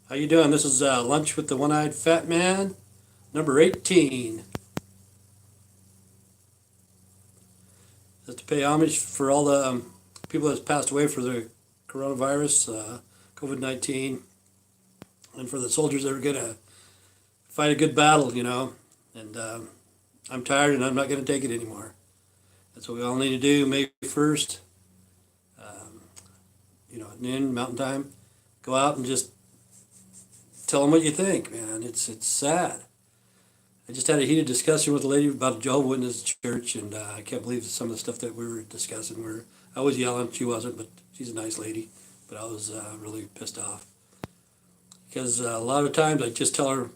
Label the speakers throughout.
Speaker 1: How you doing? This is Lunch with the One-Eyed Fat Man, number 18. Just to pay homage for all the people that's passed away for the coronavirus, COVID-19, and for the soldiers that are going to fight a good battle, And I'm tired and I'm not going to take it anymore. That's what we all need to do. May 1st, at noon, Mountain Time, go out and just tell them what you think, man. It's sad. I just had a heated discussion with a lady about a Jehovah's Witness church, and I can't believe some of the stuff that we were discussing. I was yelling, she wasn't, but she's a nice lady. But I was really pissed off because a lot of times I just tell her,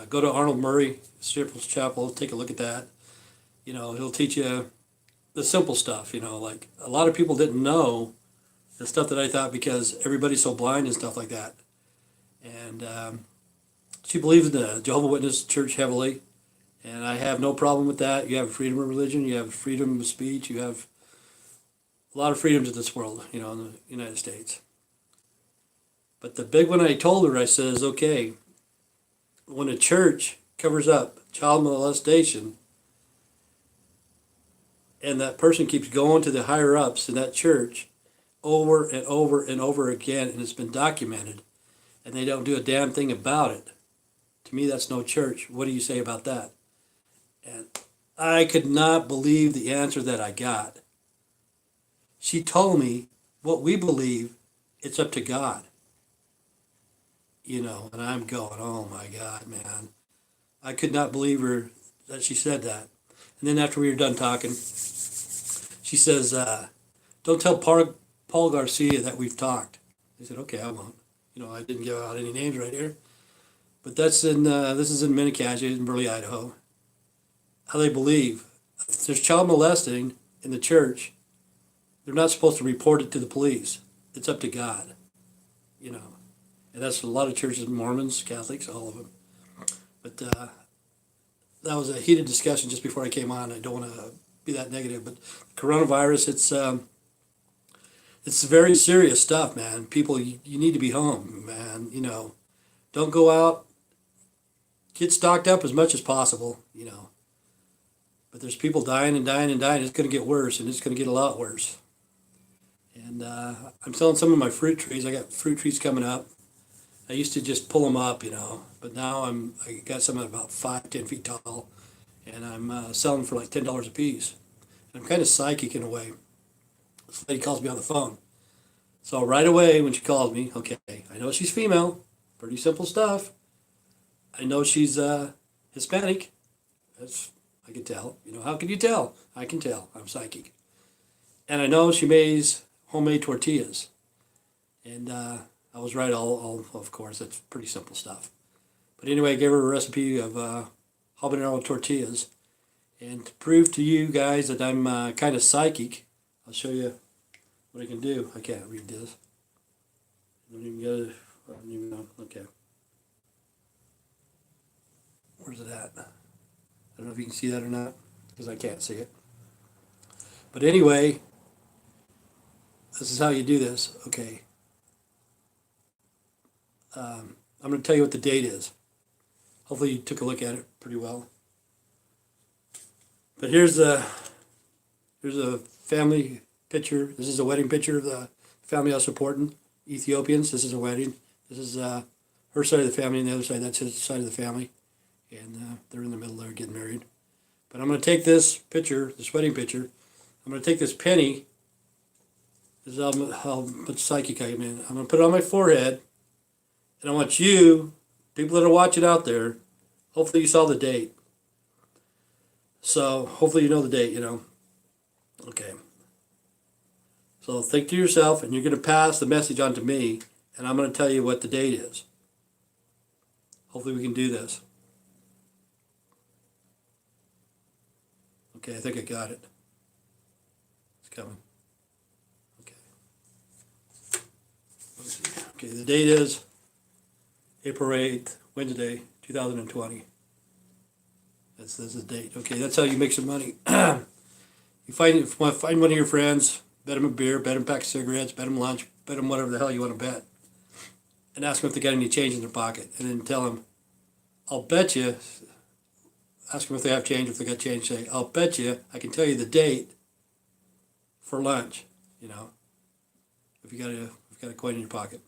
Speaker 1: go to Arnold Murray Staples Chapel, take a look at that. He'll teach you the simple stuff. Like a lot of people didn't know the stuff that I thought because everybody's so blind and stuff like that. And she believes in the Jehovah's Witness church heavily, and I have no problem with that. You have freedom of religion, you have freedom of speech, you have a lot of freedoms in this world, in the United States. But the big one I told her, I says, okay, when a church covers up child molestation, and that person keeps going to the higher ups in that church over and over and over again, and it's been documented, and they don't do a damn thing about it. To me, that's no church. What do you say about that? And I could not believe the answer that I got. She told me, what we believe, it's up to God. And I'm going, oh my God, man. I could not believe her that she said that. And then after we were done talking, she says, don't tell Paul Garcia that we've talked. I said, okay, I won't. I didn't give out any names right here. But this is in Minicaja, in Burley, Idaho. How they believe. If there's child molesting in the church, they're not supposed to report it to the police. It's up to God. And that's a lot of churches, Mormons, Catholics, all of them. But that was a heated discussion just before I came on. I don't want to be that negative, but coronavirus, it's very serious stuff, man. People, you need to be home, man. Don't go out. Get stocked up as much as possible, But there's people dying and dying and dying. It's going to get worse, and it's going to get a lot worse. And I'm selling some of my fruit trees. I got fruit trees coming up. I used to just pull them up, but now I got some about 5, 10 feet tall, and I'm selling for like $10 a piece. And I'm kind of psychic in a way. This lady calls me on the phone. So right away when she calls me, okay, I know she's female, pretty simple stuff. I know she's Hispanic. I can tell. How can you tell? I can tell. I'm psychic. And I know she makes homemade tortillas. And I was right, all of course. That's pretty simple stuff. But anyway, I gave her a recipe of habanero tortillas. And to prove to you guys that I'm kind of psychic, I'll show you what I can do. I can't read this. I don't even get it. I don't even know. Okay. Where's it at? I don't know if you can see that or not, because I can't see it. But anyway, this is how you do this. Okay. I'm going to tell you what the date is. Hopefully you took a look at it pretty well. But here's a family picture. This is a wedding picture of the family I was supporting, Ethiopians. This is a wedding. This is her side of the family, and the other side, that's his side of the family. And they're in the middle there getting married. But I'm going to take this picture, this wedding picture. I'm going to take this penny. This is how much psychic I am in. I'm going to put it on my forehead. And I want you, people that are watching out there, hopefully you saw the date. So hopefully you know the date, Okay. So think to yourself, and you're going to pass the message on to me, and I'm going to tell you what the date is. Hopefully we can do this. Okay, I think I got it. It's coming. Okay. Okay, the date is April 8th, Wednesday, 2020. That's the date. Okay, that's how you make some money. You find one of your friends, bet them a beer, bet them a pack of cigarettes, bet them lunch, bet them whatever the hell you want to bet. and ask them if they got any change in their pocket, and then tell them, I'll bet you, ask them if they have change, if they got change, say, I'll bet you I can tell you the date for lunch, if you got a coin in your pocket.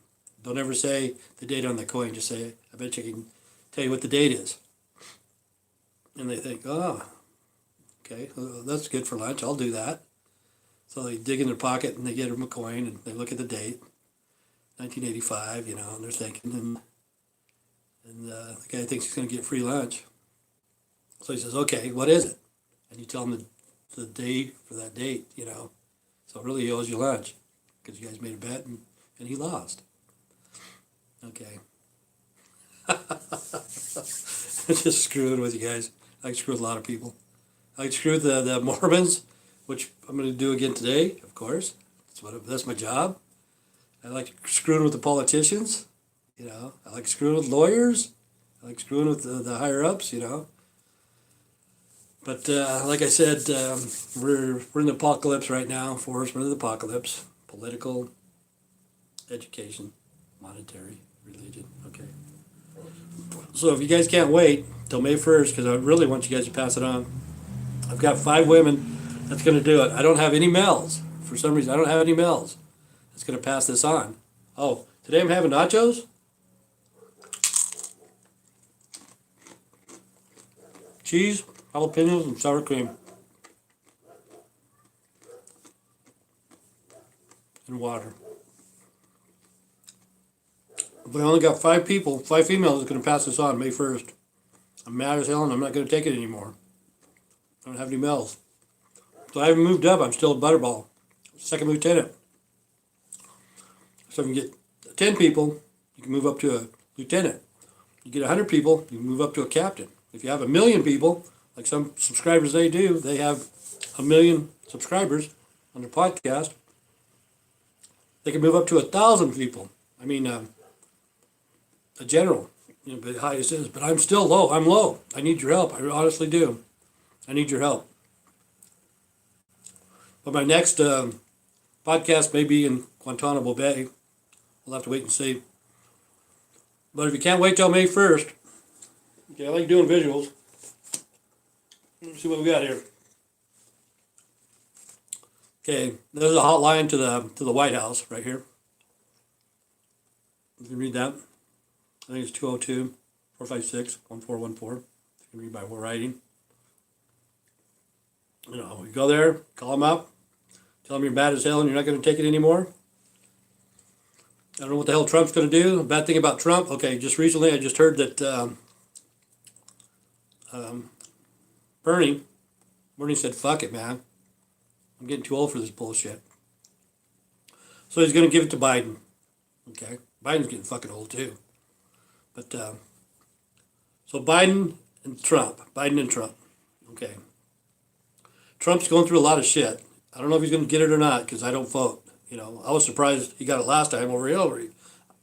Speaker 1: Don't ever say the date on the coin, just say, I bet you I can tell you what the date is. And they think, oh, okay, well, that's good for lunch, I'll do that. So they dig in their pocket and they get them a coin and they look at the date, 1985, and they're thinking, and the guy thinks he's going to get free lunch. So he says, okay, what is it? And you tell him the day for that date, So really he owes you lunch because you guys made a bet and he lost. Okay. Just screwing with you guys. I can screw with a lot of people. I can screw with the Mormons, which I'm going to do again today, of course. That's my job. I like screwing with the politicians. I like screwing with lawyers. I like screwing with the higher ups. But like I said, we're in the apocalypse right now. We're in the apocalypse. Political, education, monetary, religion. Okay. So if you guys can't wait till May 1st, because I really want you guys to pass it on. I've got 5 women that's going to do it. I don't have any males. For some reason, I don't have any males that's going to pass this on. Oh, today I'm having nachos. Cheese, jalapenos, and sour cream. And water. But I only got 5 people, 5 females that's going to pass this on May 1st. I'm mad as hell and I'm not going to take it anymore. I don't have any males. So I haven't moved up. I'm still a butterball. Second lieutenant. So if you get 10 people, you can move up to a lieutenant. You get 100 people, you can move up to a captain. If you have 1 million people, like some subscribers they do, they have 1 million subscribers on their podcast, they can move up to 1,000 people. I mean, a general, but highest is. But I'm still low. I'm low. I need your help. I honestly do. I need your help. But my next podcast may be in Guantanamo Bay. We'll have to wait and see. But if you can't wait till May 1st, okay, I like doing visuals. Let's see what we got here. Okay, there's a hotline to the White House right here. You can read that. I think it's 202-456-1414. You can read by writing. You go there, call them up, tell them you're bad as hell and you're not going to take it anymore. I don't know what the hell Trump's going to do. The bad thing about Trump, okay, just recently I just heard that Bernie said, fuck it, man. I'm getting too old for this bullshit. So he's going to give it to Biden. Okay? Biden's getting fucking old too. But, so Biden and Trump. Okay. Trump's going through a lot of shit. I don't know if he's going to get it or not because I don't vote. I was surprised he got it last time over Hillary.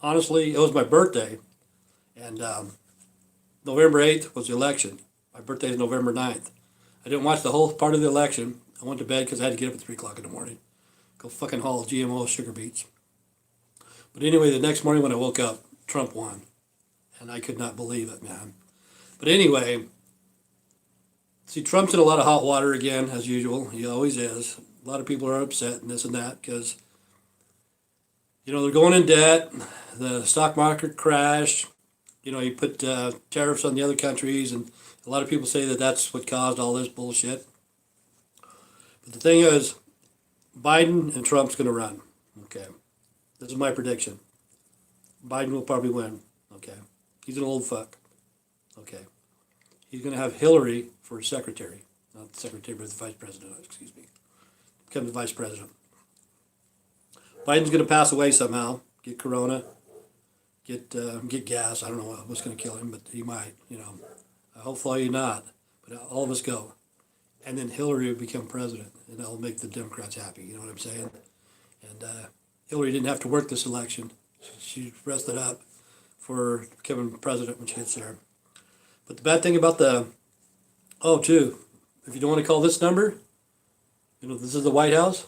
Speaker 1: Honestly, it was my birthday. And November 8th was the election. My birthday is November 9th. I didn't watch the whole part of the election. I went to bed because I had to get up at 3 o'clock in the morning. Go fucking haul GMO sugar beets. But anyway, the next morning when I woke up, Trump won. And I could not believe it, man. But anyway, see, Trump's in a lot of hot water again, as usual. He always is. A lot of people are upset and this and that because, they're going in debt. The stock market crashed. He put tariffs on the other countries, and a lot of people say that that's what caused all this bullshit. But the thing is, Biden and Trump's going to run. Okay. This is my prediction. Biden will probably win. Okay. He's an old fuck. Okay. He's going to have Hillary for his secretary. Not the secretary, but the vice president, excuse me. Become the vice president. Biden's going to pass away somehow. Get corona. Get gas. I don't know what's going to kill him, but he might, Hopefully not. But all of us go. And then Hillary will become president, and that'll make the Democrats happy. You know what I'm saying? And Hillary didn't have to work this election. She rested up for becoming president when she gets there. But the bad thing about if you don't want to call this number, this is the White House.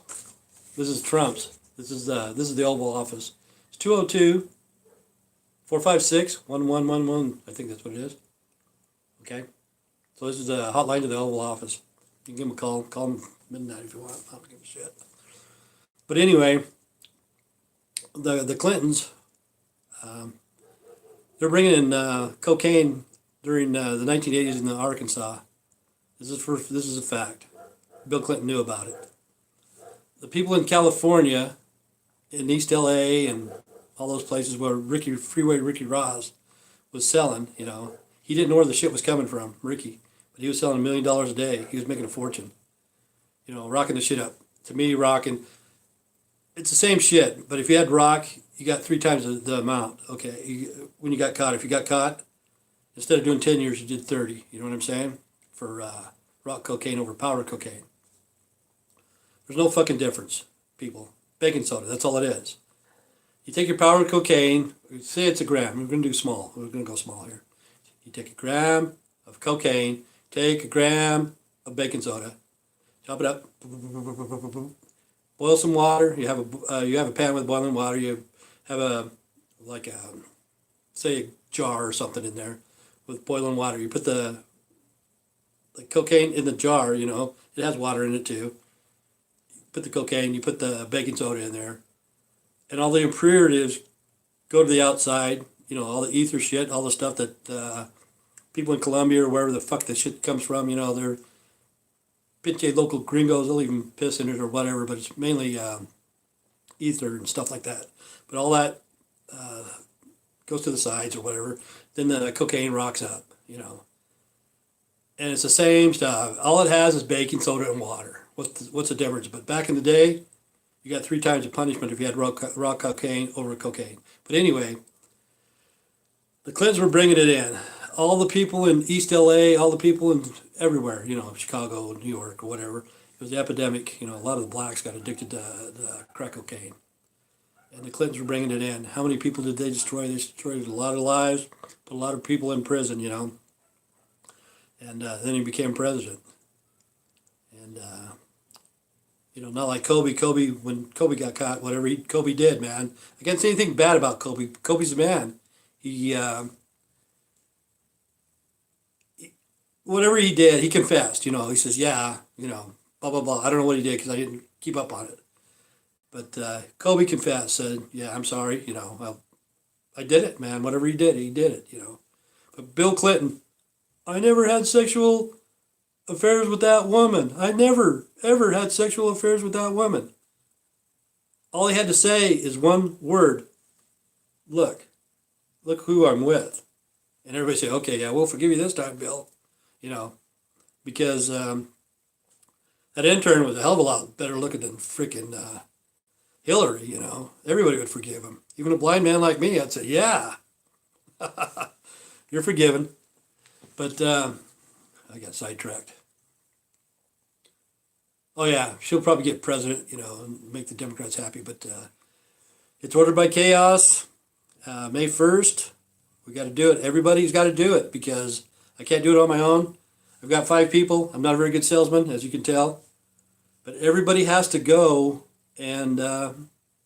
Speaker 1: This is Trump's. This is the Oval Office. It's 202 456-1111. I think that's what it is. Okay. So this is a hotline to the Oval Office. You can give them a call. Call them midnight if you want. I don't give a shit. But anyway, the Clintons, they're bringing in cocaine during the 1980s in Arkansas. This is a fact. Bill Clinton knew about it. The people in California, in East LA and all those places where Ricky Ross was selling, he didn't know where the shit was coming from, Ricky. But he was selling $1 million a day. He was making a fortune. Rocking the shit up. To me, rocking, it's the same shit. But if you had rock, you got 3 times the amount. Okay, when you got caught. If you got caught, instead of doing 10 years, you did 30. You know what I'm saying? For rock cocaine over powder cocaine. There's no fucking difference, people. Baking soda, that's all it is. You take your powder cocaine, say it's a gram. We're going to do small. We're going to go small here. You take a gram of cocaine, take a gram of baking soda, chop it up, boil some water. You have a pan with boiling water. You have say a jar or something in there with boiling water. You put the cocaine in the jar. It has water in it too. You put the cocaine. You put the baking soda in there, and all the impurities go to the outside. All the ether shit, all the stuff that people in Colombia or wherever the fuck the shit comes from. They're pinche local gringos. They'll even piss in it or whatever, but it's mainly ether and stuff like that. But all that goes to the sides or whatever. Then the cocaine rocks up, and it's the same stuff. All it has is baking soda and water. What's the difference? But back in the day, you got 3 times the punishment if you had raw cocaine over cocaine. But anyway, the Clintons were bringing it in. All the people in East LA, all the people in everywhere, Chicago, New York, or whatever. It was the epidemic. A lot of the blacks got addicted to crack cocaine. And the Clintons were bringing it in. How many people did they destroy? They destroyed a lot of lives, put a lot of people in prison, And then he became president. And, not like Kobe. When Kobe got caught, whatever Kobe did, man. I can't say anything bad about Kobe. Kobe's a man. He whatever he did, he confessed. He says, yeah, blah, blah, blah. I don't know what he did because I didn't keep up on it. But Kobe confessed, said, yeah, I'm sorry, I did it, man. Whatever he did it, But Bill Clinton, I never had sexual affairs with that woman. I never, ever had sexual affairs with that woman. All he had to say is one word. Look who I'm with. And everybody say, okay, yeah, we'll forgive you this time, Bill. Because that intern was a hell of a lot better looking than freaking Hillary, Everybody would forgive him. Even a blind man like me, I'd say, yeah, you're forgiven. But I got sidetracked. Oh, yeah, she'll probably get president, and make the Democrats happy. But it's ordered by chaos. May 1st, we got to do it. Everybody's got to do it because I can't do it on my own. I've got 5 people. I'm not a very good salesman, as you can tell. But everybody has to go and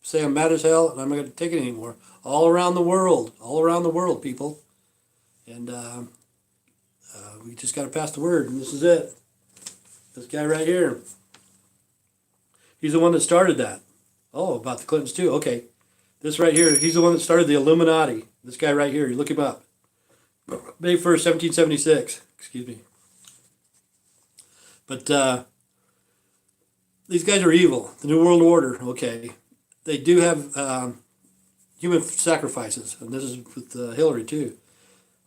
Speaker 1: say I'm mad as hell and I'm not going to take it anymore. All around the world, people. And we just got to pass the word, and this is it. This guy right here. He's the one that started that. Oh, about the Clintons too. Okay. This right here, he's the one that started the Illuminati. This guy right here, you look him up. May 1st, 1776. Excuse me. But these guys are evil. The New World Order, okay. They do have human sacrifices, and this is with Hillary too.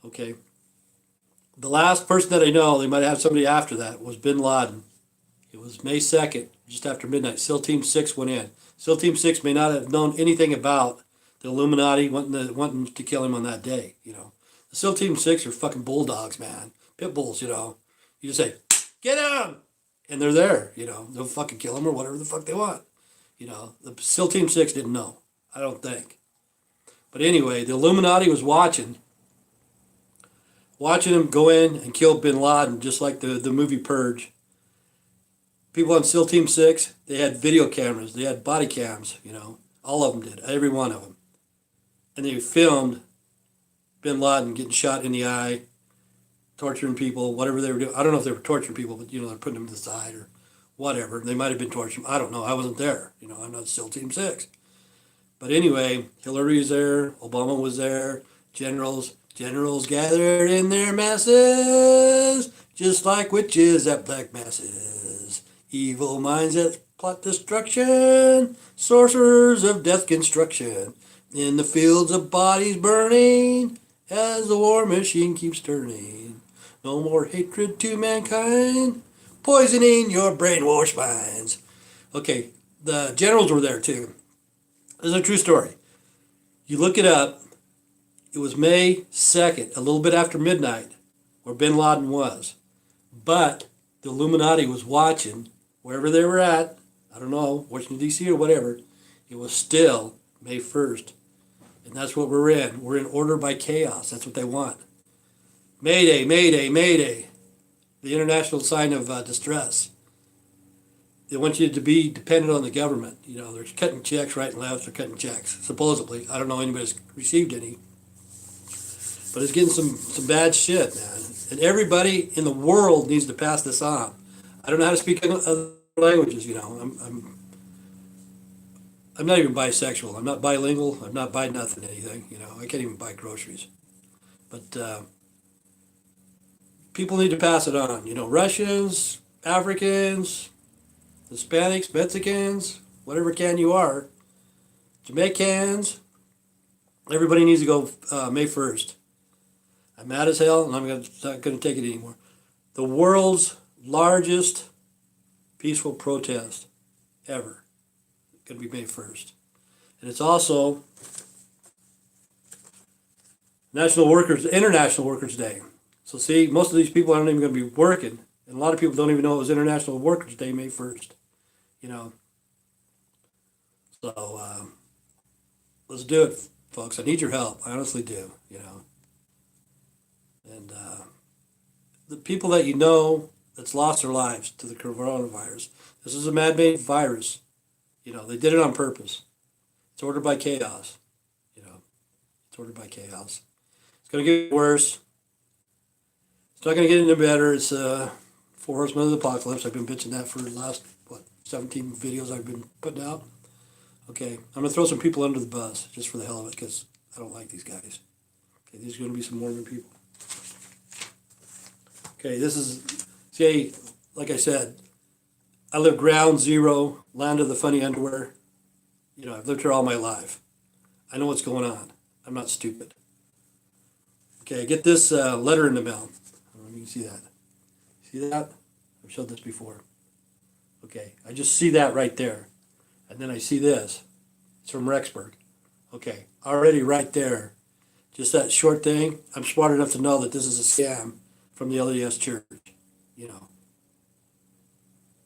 Speaker 1: Okay. The last person that I know, they might have somebody after that, was Bin Laden. It was May 2nd, just after midnight. SEAL Team 6 went in. SEAL Team 6 may not have known anything about the Illuminati wanting to kill him on that day, The SEAL Team 6 are fucking bulldogs, man. Pit bulls, You just say, get him! And they're there, They'll fucking kill him or whatever the fuck they want. The SEAL Team 6 didn't know. I don't think. But anyway, the Illuminati was watching him go in and kill Bin Laden, just like the movie Purge. People on SEAL Team 6, they had video cameras, they had body cams, all of them did, every one of them. And they filmed bin Laden getting shot in the eye, torturing people, whatever they were doing. I don't know if they were torturing people, but they're putting them to the side or whatever. They might have been torturing. I don't know. I wasn't there. I'm not still Team 6. But anyway, Hillary was there. Obama was there. Generals gathered in their masses, just like witches at black masses. Evil minds that plot destruction, sorcerers of death construction. In the fields of bodies burning, as the war machine keeps turning. No more hatred to mankind, poisoning your brainwashed minds. Okay, the generals were there too. This is a true story. You look it up. It was May 2nd, a little bit after midnight, where bin Laden was. But the Illuminati was watching wherever they were at. I don't know, Washington, D.C. or whatever. It was still May 1st. And that's what we're in. We're in order by chaos. That's what they want. Mayday, mayday, mayday. The international sign of distress. They want you to be dependent on the government. They're cutting checks right and left. They're cutting checks, supposedly. I don't know anybody's received any. But it's getting some bad shit, man. And everybody in the world needs to pass this on. I don't know how to speak other languages, I'm not even bisexual. I'm not bilingual. I'm not buy nothing, anything. I can't even buy groceries. But people need to pass it on. Russians, Africans, Hispanics, Mexicans, whatever can you are, Jamaicans, everybody needs to go May 1st. I'm mad as hell, and I'm not going to take it anymore. The world's largest peaceful protest ever. Going to be May 1st. And it's also International Workers' Day. So see, most of these people aren't even going to be working. And a lot of people don't even know it was International Workers' Day, May 1st. So let's do it, folks. I need your help. I honestly do, And the people that that's lost their lives to the coronavirus. This is a man-made virus. They did it on purpose. It's ordered by chaos. It's ordered by chaos. It's going to get worse. It's not going to get any better. It's Four Horsemen of the Apocalypse. I've been bitching that for the last, 17 videos I've been putting out. Okay, I'm going to throw some people under the bus just for the hell of it because I don't like these guys. Okay, these are going to be some Mormon people. Okay, see, like I said, I live ground zero, land of the funny underwear. I've lived here all my life. I know what's going on. I'm not stupid. Okay, I get this letter in the mail. I don't know if you can see that. See that? I've showed this before. Okay, I just see that right there. And then I see this. It's from Rexburg. Okay, already right there. Just that short thing. I'm smart enough to know that this is a scam from the LDS Church.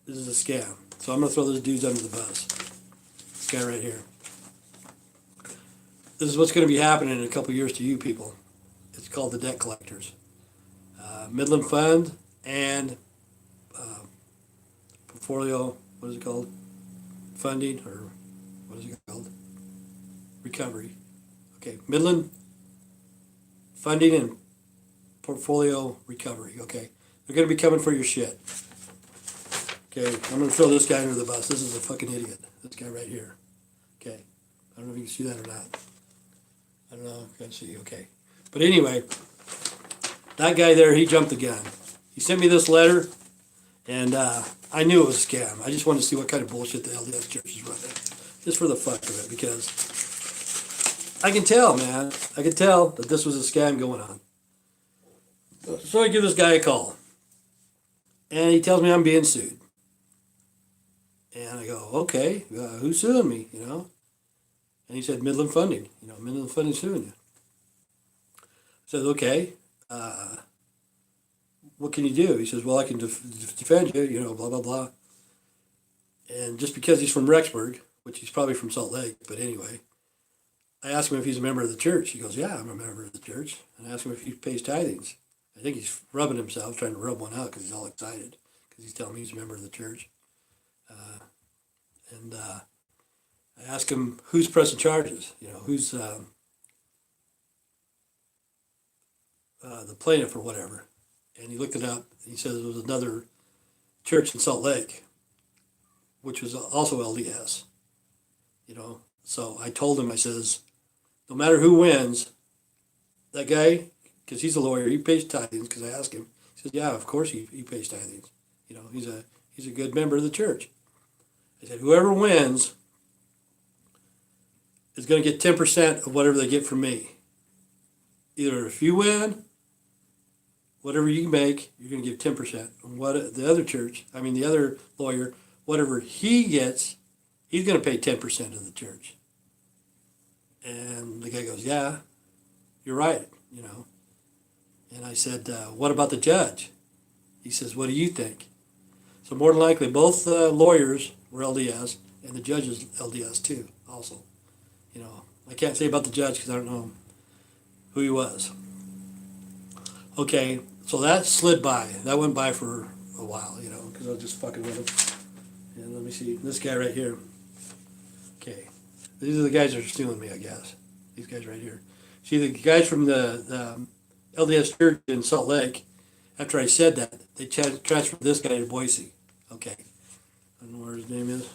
Speaker 1: This is a scam. So I'm going to throw those dudes under the bus. This guy right here. This is what's going to be happening in a couple years to you people. It's called the debt collectors. Midland Fund and portfolio, what is it called? Funding, or what is it called? Recovery. Okay, Midland Funding and Portfolio Recovery. Okay, they're going to be coming for your shit. Okay, I'm going to throw this guy under the bus. This is a fucking idiot. This guy right here. Okay, I don't know if you can see that or not. I don't know if you can see. Okay, but anyway, that guy there, he jumped the gun. He sent me this letter, and I knew it was a scam. I just wanted to see what kind of bullshit the LDS Church is running, just for the fuck of it, because I can tell, man. I can tell that this was a scam going on. So I give this guy a call, and he tells me I'm being sued. And I go, okay, who's suing me, And he said, Midland Funding, Midland Funding suing you. I said, okay, what can you do? He says, well, I can defend you, blah, blah, blah. And just because he's from Rexburg, which he's probably from Salt Lake, but anyway, I asked him if he's a member of the church. He goes, yeah, I'm a member of the church. And I asked him if he pays tithings. I think he's rubbing himself, trying to rub one out because he's all excited, because he's telling me he's a member of the church. And I asked him who's pressing charges, who's the plaintiff or whatever, and he looked it up. He says it was another church in Salt Lake, which was also LDS. So I told him, I says, no matter who wins, that guy, because he's a lawyer, he pays tithings. Because I asked him, he says, yeah, of course he pays tithings. He's a good member of the church. I said, whoever wins is going to get 10% of whatever they get from me. Either if you win, whatever you make, you're going to give 10%. And what the other lawyer, whatever he gets, he's going to pay 10% of the church. And the guy goes, yeah, you're right, And I said, what about the judge? He says, what do you think? So more than likely, both lawyers were LDS, and the judge is LDS too, also. I can't say about the judge because I don't know who he was. Okay, so that slid by. That went by for a while, because I was just fucking with him. And let me see, this guy right here. Okay, these are the guys that are stealing me, I guess. These guys right here. See, the guys from the LDS church in Salt Lake, after I said that, they transferred this guy to Boise. Okay. I don't know where his name is.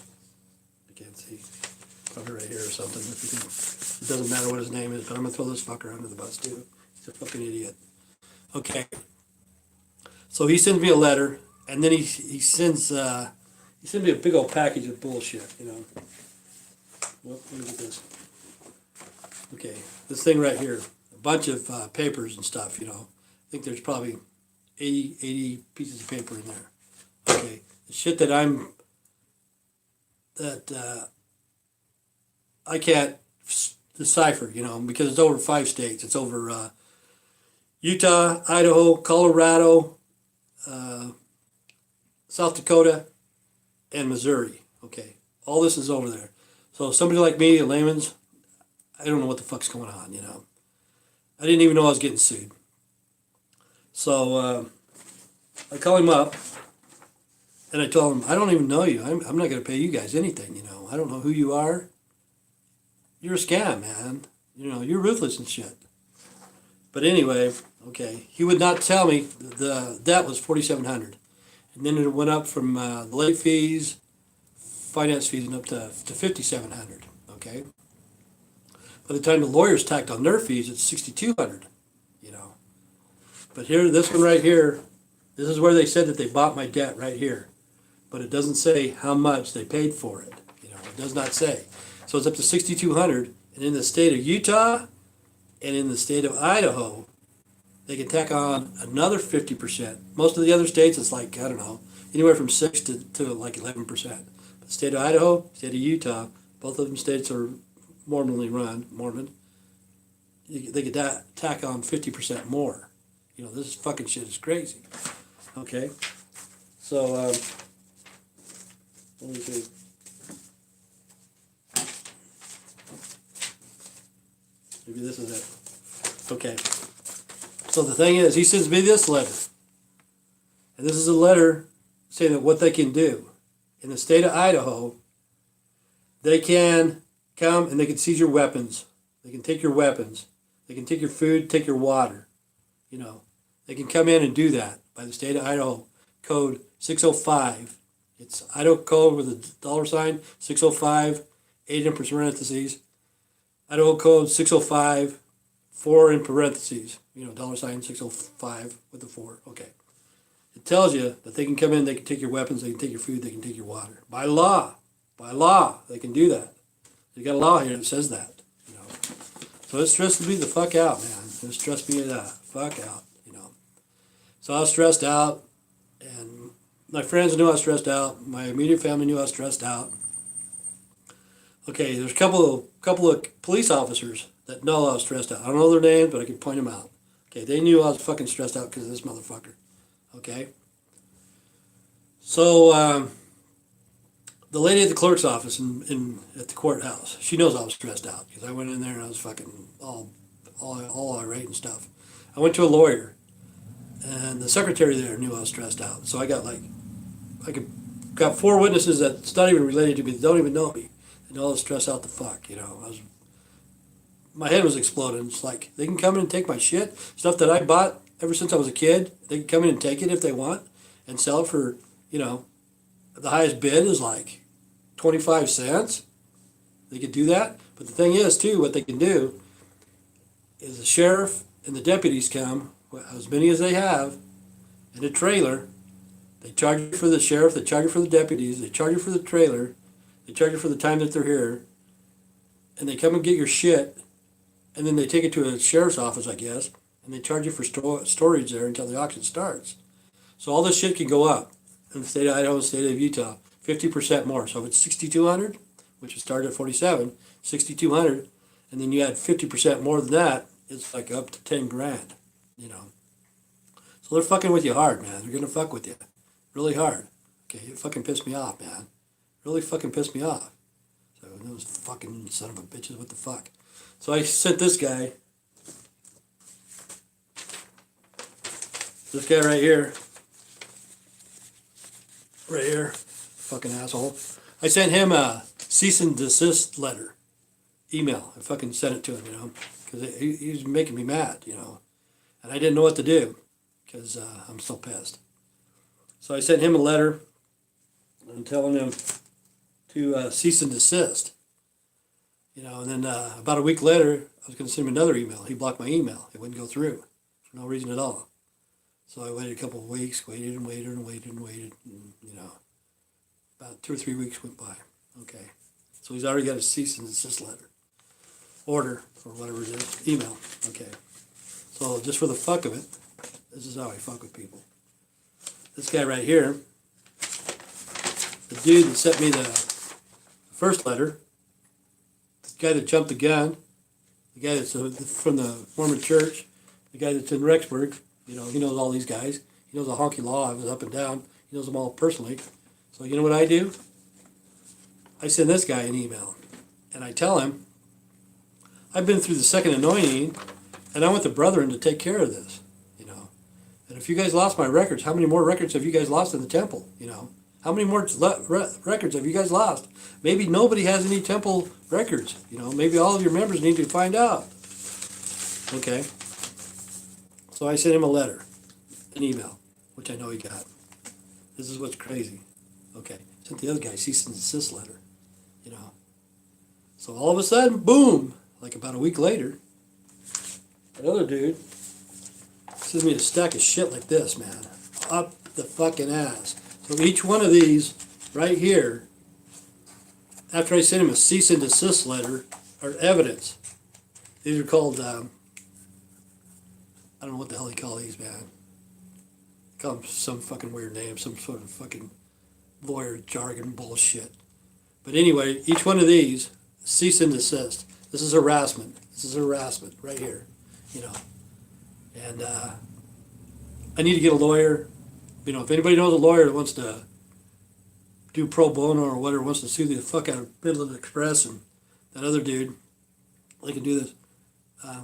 Speaker 1: I can't see. Probably right here or something. It doesn't matter what his name is, but I'm going to throw this fucker under the bus too. He's a fucking idiot. Okay. So he sends me a letter, and then he sends me a big old package of bullshit, Well, let me get this. Okay, this thing right here, a bunch of papers and stuff, I think there's probably 80 pieces of paper in there. Okay, the shit that I can't decipher, because it's over 5 states. It's over Utah, Idaho, Colorado, South Dakota, and Missouri. Okay, all this is over there. So somebody like me, a layman's, I don't know what the fuck's going on, I didn't even know I was getting sued. So I call him up, and I tell him, I don't even know you. I'm not going to pay you guys anything, I don't know who you are. You're a scam, man. You're ruthless and shit. But anyway, okay, he would not tell me the debt was $4,700. And then it went up from the late fees, finance fees, and up to $5,700, okay? By the time the lawyers tacked on their fees, it's $6,200, But here, this one right here, this is where they said that they bought my debt right here. But it doesn't say how much they paid for it, it does not say. So it's up to $6,200, and in the state of Utah and in the state of Idaho, they can tack on another 50%. Most of the other states, it's like, I don't know, anywhere from 6 to like 11%. But the state of Idaho, state of Utah, both of them states are Mormon. They could tack on 50% more. This fucking shit is crazy. Okay, so let me see. Maybe this is it. Okay. So the thing is, he sends me this letter. And this is a letter saying that what they can do. In the state of Idaho, they can come and they can seize your weapons. They can take your weapons. They can take your food, take your water. They can come in and do that by the state of Idaho code 605. It's Idaho code with a $sign, 605, 8 in parentheses. Idaho code 605, 4 in parentheses. $sign 605 with the 4. Okay. It tells you that they can come in, they can take your weapons, they can take your food, they can take your water. By law, they can do that. You got a law here that says that. So it stressed me the fuck out, man. It stressed me the fuck out. So I was stressed out, and my friends knew I was stressed out. My immediate family knew I was stressed out. Okay, there's a couple of police officers that know I was stressed out. I don't know their names, but I can point them out. Okay, they knew I was fucking stressed out because of this motherfucker. Okay? So, the lady at the clerk's office at the courthouse, she knows I was stressed out because I went in there and I was fucking all irate and stuff. I went to a lawyer, and the secretary there knew I was stressed out. So I got 4 witnesses that's not even related to me, that don't even know me, and all stress out the fuck, I was my head was exploding. It's like, they can come in and take my shit, stuff that I bought ever since I was a kid. They can come in and take it if they want and sell it for, you know, the highest bid is like 25 cents. They could do that. But the thing is, too, what they can do is the sheriff and the deputies come, as many as they have, in a trailer. They charge you for the sheriff, they charge you for the deputies, they charge you for the trailer, they charge you for the time that they're here, and they come and get your shit, and then they take it to a sheriff's office, I guess, and they charge you for storage there until the auction starts. So all this shit can go up in the state of Idaho, state of Utah, 50% more. So if it's 6,200, which is started at 47, 6,200, and then you add 50% more than that, it's like up to 10 grand, you know. So they're fucking with you hard, man. They're gonna fuck with you really hard. Okay, it fucking pissed me off, man. Really fucking pissed me off. So those fucking son of a bitches, what the fuck? So I sent this guy right here, fucking asshole. I sent him a cease and desist letter, email. I fucking sent it to him, you know, because he was making me mad, you know, and I didn't know what to do because I'm so pissed. So I sent him a letter and telling him to cease and desist, you know, and then about a week later, I was going to send him another email. He blocked my email. It wouldn't go through for no reason at all. So I waited a couple of weeks, waited, and, you know, about 2 or 3 weeks went by. Okay. So he's already got a cease and desist letter. Order, or whatever it is, email. Okay. So just for the fuck of it, this is how I fuck with people. This guy right here, the dude that sent me the first letter, the guy that jumped the gun, the guy that's from the Mormon church, the guy that's in Rexburg, you know, he knows all these guys. He knows a honky law. I was up and down. He knows them all personally. So you know what I do? I send this guy an email, and I tell him, I've been through the second anointing, and I want the brethren to take care of this, you know. And if you guys lost my records, how many more records have you guys lost in the temple, you know? How many more records have you guys lost? Maybe nobody has any temple records, you know. Maybe all of your members need to find out. Okay. So I sent him a letter, an email, which I know he got. This is what's crazy. Okay. Sent the other guy cease and desist letter, you know. So all of a sudden, boom, like about a week later, another dude sends me a stack of shit like this, man. Up the fucking ass. So each one of these right here, after I sent him a cease and desist letter, are evidence. These are called, I don't know what the hell they call these, man. They call them some fucking weird name, some sort of fucking lawyer jargon bullshit. But anyway, each one of these, cease and desist. This is harassment. This is harassment right here, you know. And I need to get a lawyer. You know, if anybody knows a lawyer that wants to do pro bono or whatever, wants to sue the fuck out of Midland Express and that other dude, they can do this.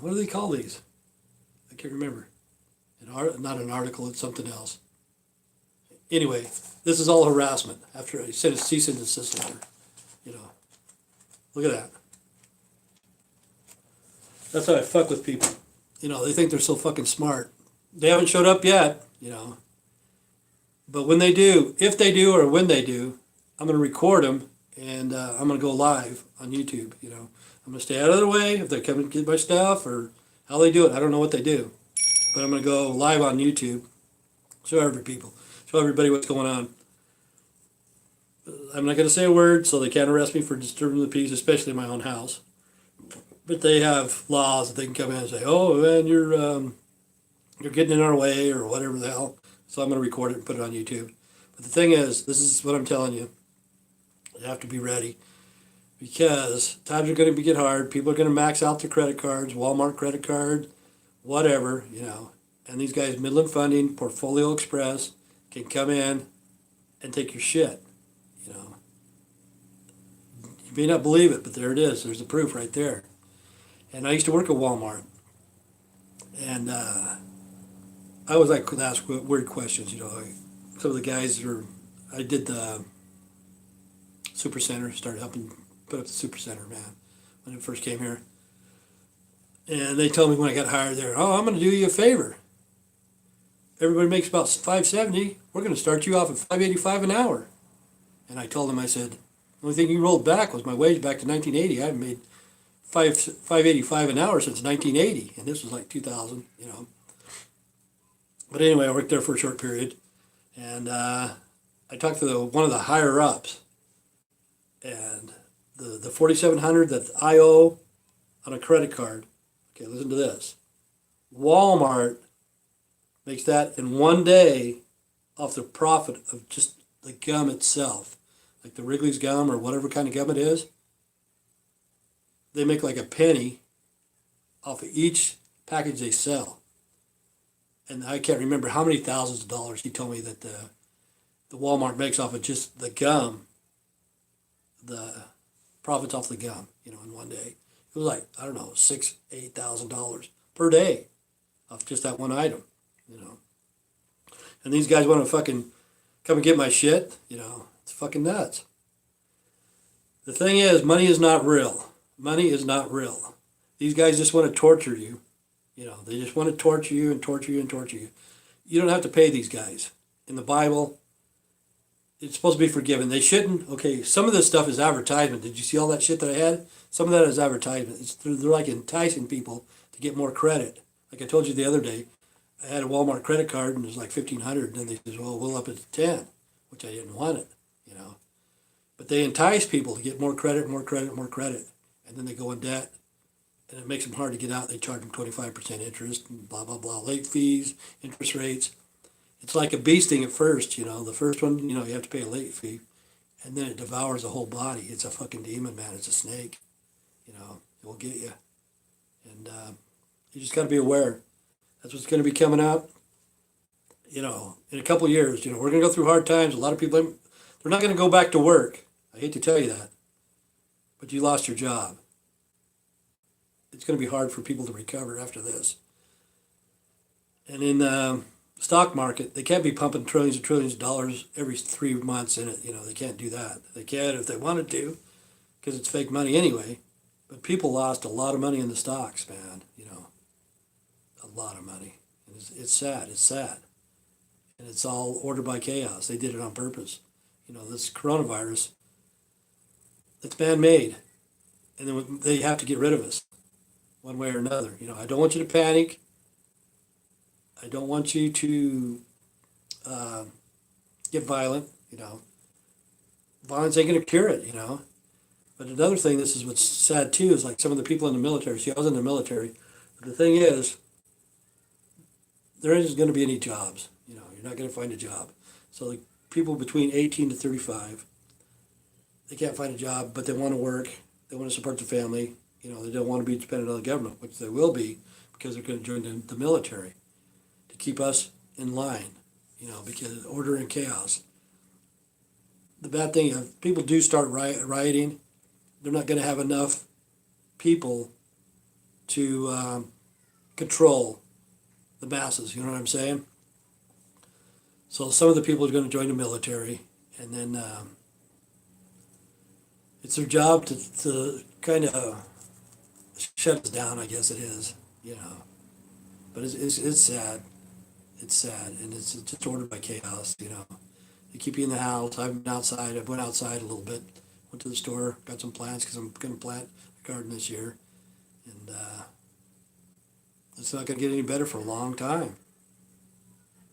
Speaker 1: What do they call these? I can't remember. Not an article, it's something else. Anyway, this is all harassment after I sent a cease and desist letter. You know, look at that. That's how I fuck with people. You know, they think they're so fucking smart. They haven't showed up yet, you know. But when they do, if they do or when they do, I'm going to record them and I'm going to go live on YouTube, you know. I'm going to stay out of their way if they come and get my stuff or how they do it. I don't know what they do. But I'm going to go live on YouTube, show everybody what's going on. I'm not going to say a word so they can't arrest me for disturbing the peace, especially in my own house. But they have laws that they can come in and say, oh, man, you're getting in our way or whatever the hell. So I'm going to record it and put it on YouTube. But the thing is, this is what I'm telling you. You have to be ready because times are going to get hard. People are going to max out their credit cards, Walmart credit card, whatever, you know. And these guys, Midland Funding, Portfolio Express, can come in and take your shit, you know. You may not believe it, but there it is. There's the proof right there. And I used to work at Walmart. And I always like to ask weird questions, you know. Some of the guys I did the Super Center, started helping put up the Super Center, man, when it first came here. And they told me when I got hired there, oh, I'm going to do you a favor. Everybody makes about 570. We're going to start you off at 585 an hour. And I told them, I said, the only thing you rolled back was my wage back to 1980. I haven't made 585 an hour since 1980, and this was like 2000, you know. But anyway, I worked there for a short period, and I talked to one of the higher ups, and the 4,700 that I owe on a credit card. Okay, listen to this. Walmart makes that in one day off the profit of just the gum itself, like the Wrigley's gum or whatever kind of gum it is. They make like a penny off of each package they sell. And I can't remember how many thousands of dollars he told me that the Walmart makes off of just the gum, the profits off the gum, you know, in one day. It was like, I don't know, $6,000-8,000 per day off just that one item, you know. And these guys want to fucking come and get my shit, you know. It's fucking nuts. The thing is, money is not real. Money is not real. These guys just want to torture you. You know, they just want to torture you and torture you and torture you. You don't have to pay these guys. In the Bible, it's supposed to be forgiven. They shouldn't. Okay, some of this stuff is advertisement. Did you see all that shit that I had? Some of that is advertisement. They're like enticing people to get more credit. Like I told you the other day, I had a Walmart credit card and it was like $1,500, and then they said, well, we'll up it to 10, which I didn't want it, you know. But they entice people to get more credit, more credit, more credit. And then they go in debt, and it makes them hard to get out. They charge them 25% interest, and blah, blah, blah, late fees, interest rates. It's like a bee sting at first, you know. The first one, you know, you have to pay a late fee, and then it devours the whole body. It's a fucking demon, man. It's a snake, you know. It will get you. And you just got to be aware. That's what's going to be coming out, you know, in a couple of years. You know, we're going to go through hard times. A lot of people, they're not going to go back to work. I hate to tell you that, but you lost your job. It's going to be hard for people to recover after this. And in the stock market, they can't be pumping trillions and trillions of dollars every 3 months in it. You know, they can't do that. They can if they wanted to, because it's fake money anyway. But people lost a lot of money in the stocks, man, you know. A lot of money. And it's sad. It's sad. And it's all ordered by chaos. They did it on purpose. You know, this coronavirus, it's man-made. And then they have to get rid of us one way or another. You know, I don't want you to panic. I don't want you to get violent, you know. Violence ain't going to cure it, you know. But another thing, this is what's sad too, is like some of the people in the military. See, I was in the military. But the thing is, there isn't going to be any jobs. You know, you're not going to find a job. So like people between 18 to 35, they can't find a job, but they want to work. They want to support their family. You know, they don't want to be dependent on the government, which they will be because they're going to join the military to keep us in line, you know, because order and chaos. The bad thing, if people do start rioting, they're not going to have enough people to control the masses, you know what I'm saying? So some of the people are going to join the military, and then it's their job to kind of shut us down, I guess it is, you know. But it's sad. It's sad, and it's just ordered by chaos, you know. They keep you in the house. I've been outside. I went outside a little bit, went to the store, got some plants because I'm going to plant a garden this year. And it's not going to get any better for a long time.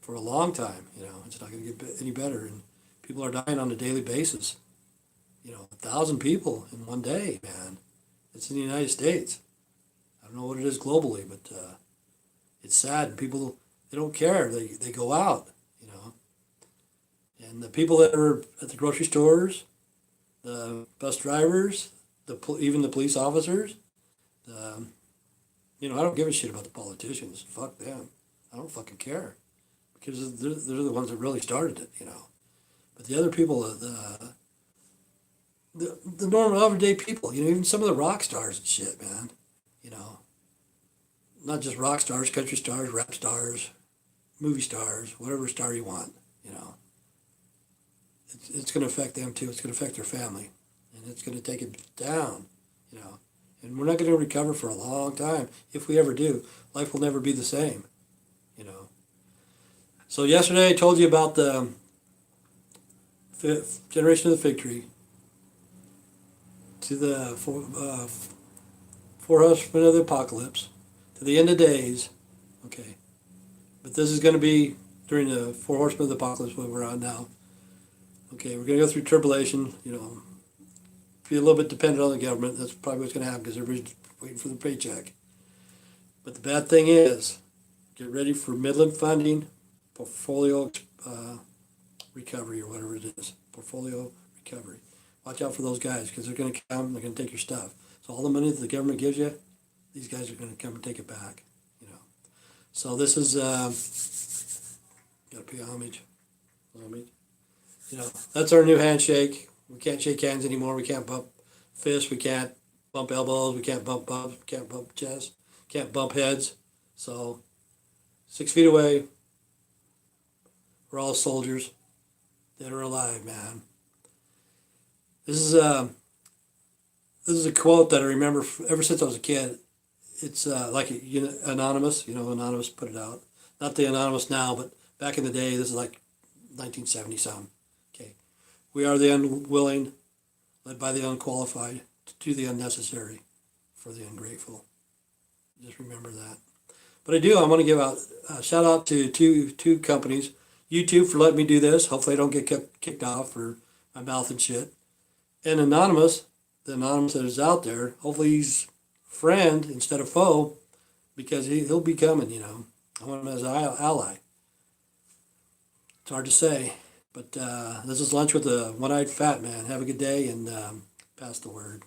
Speaker 1: For a long time, you know. It's not going to get any better. And people are dying on a daily basis. You know, 1,000 people in one day, man. It's in the United States. I don't know what it is globally, but it's sad. And people, they don't care. They go out, you know. And the people that are at the grocery stores, the bus drivers, even the police officers, you know, I don't give a shit about the politicians. Fuck them. I don't fucking care. Because they're the ones that really started it, you know. But the other people, the normal everyday people, you know, even some of the rock stars and shit, man, you know. Not just rock stars, country stars, rap stars, movie stars, whatever star you want, you know. It's going to affect them too. It's going to affect their family. And it's going to take it down, you know. And we're not going to recover for a long time. If we ever do, life will never be the same, you know. So yesterday I told you about the generation of the fig tree, to the four horsemen of the apocalypse, to the end of days. Okay. But this is going to be during the four horsemen of the apocalypse where we're on now. Okay, we're going to go through tribulation, you know, be a little bit dependent on the government. That's probably what's going to happen because everybody's waiting for the paycheck. But the bad thing is, get ready for Midland funding, portfolio recovery, or whatever it is. Portfolio recovery. Watch out for those guys because they're going to come, they're going to take your stuff. So all the money that the government gives you, these guys are going to come and take it back, you know. So this is, got to pay homage. You know, that's our new handshake. We can't shake hands anymore. We can't bump fists. We can't bump elbows. We can't bump bumps. We can't bump chests. Can't bump heads. So 6 feet away. We're all soldiers, dead or alive, man. This is a quote that I remember ever since I was a kid. It's like anonymous. You know, anonymous put it out. Not the anonymous now, but back in the day. This is like 1970 something. Okay, we are the unwilling, led by the unqualified, to do the unnecessary for the ungrateful. Just remember that. But I want to give a shout out to two companies. YouTube for letting me do this. Hopefully I don't get kicked off for my mouth and shit. And Anonymous, the Anonymous that is out there, hopefully he's friend instead of foe, because he'll be coming, you know. I want him as an ally. It's hard to say. But this is Lunch with a One-Eyed Fat Man. Have a good day and pass the word.